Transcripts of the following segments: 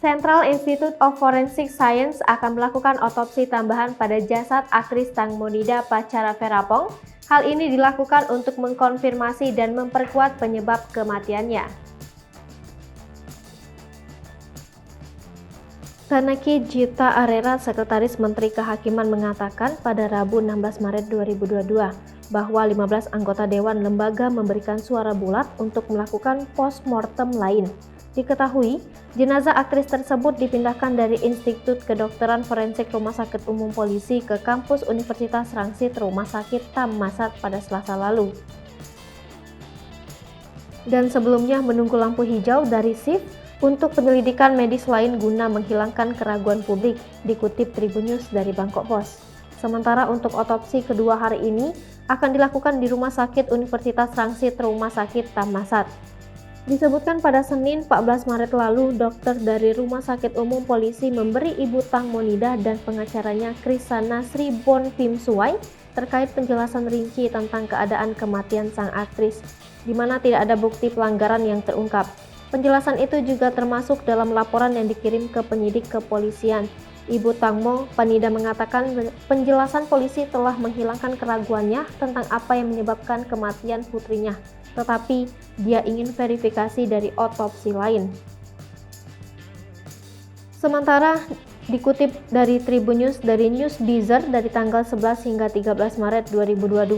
Central Institute of Forensic Science akan melakukan otopsi tambahan pada jasad aktris Tang Monida Patchara Ferapong. Hal ini dilakukan untuk mengkonfirmasi dan memperkuat penyebab kematiannya. Kanaki Jita Arera, Sekretaris Menteri Kehakiman, mengatakan pada Rabu 16 Maret 2022 bahwa 15 anggota Dewan Lembaga memberikan suara bulat untuk melakukan postmortem lain. Diketahui, jenazah aktris tersebut dipindahkan dari Institut Kedokteran Forensik Rumah Sakit Umum Polisi ke kampus Universitas Rangsit Rumah Sakit Thammasat pada Selasa lalu. Dan sebelumnya menunggu lampu hijau dari SIF untuk penyelidikan medis lain guna menghilangkan keraguan publik, dikutip Tribun News dari Bangkok Post. Sementara untuk otopsi kedua hari ini akan dilakukan di Rumah Sakit Universitas Rangsit Rumah Sakit Thammasat. Disebutkan pada Senin 14 Maret lalu, dokter dari Rumah Sakit Umum Polisi memberi Ibu Tang Monida dan pengacaranya Krisana Sri Bon Phimsuai terkait penjelasan rinci tentang keadaan kematian sang aktris, di mana tidak ada bukti pelanggaran yang terungkap. Penjelasan itu juga termasuk dalam laporan yang dikirim ke penyidik kepolisian. Ibu Tang Monida mengatakan penjelasan polisi telah menghilangkan keraguannya tentang apa yang menyebabkan kematian putrinya, tetapi dia ingin verifikasi dari otopsi lain. Sementara dikutip dari Tribun News dari Newsdeezer dari tanggal 11 hingga 13 Maret 2022,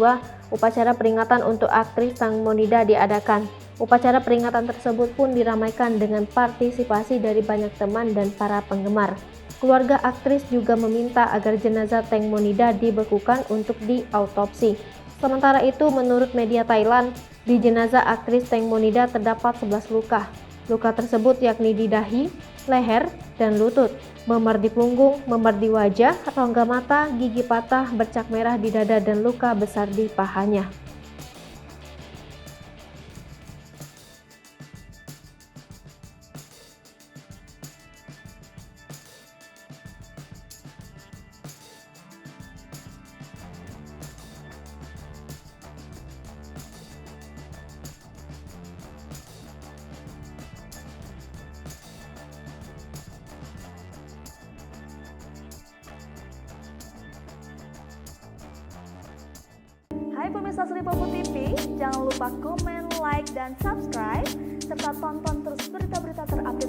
upacara peringatan untuk aktris Tang Monida diadakan. Upacara peringatan tersebut pun diramaikan dengan partisipasi dari banyak teman dan para penggemar. Keluarga aktris juga meminta agar jenazah Tang Monida dibekukan untuk diautopsi. Sementara itu, menurut media Thailand, di jenazah aktris Tang Monida terdapat 11 luka. Luka tersebut yakni di dahi, leher, dan lutut, memar di punggung, memar di wajah, rongga mata, gigi patah, bercak merah di dada, dan luka besar di pahanya. Hai pemirsa Sri Popo TV, jangan lupa komen, like, dan subscribe, serta tonton terus berita-berita terupdate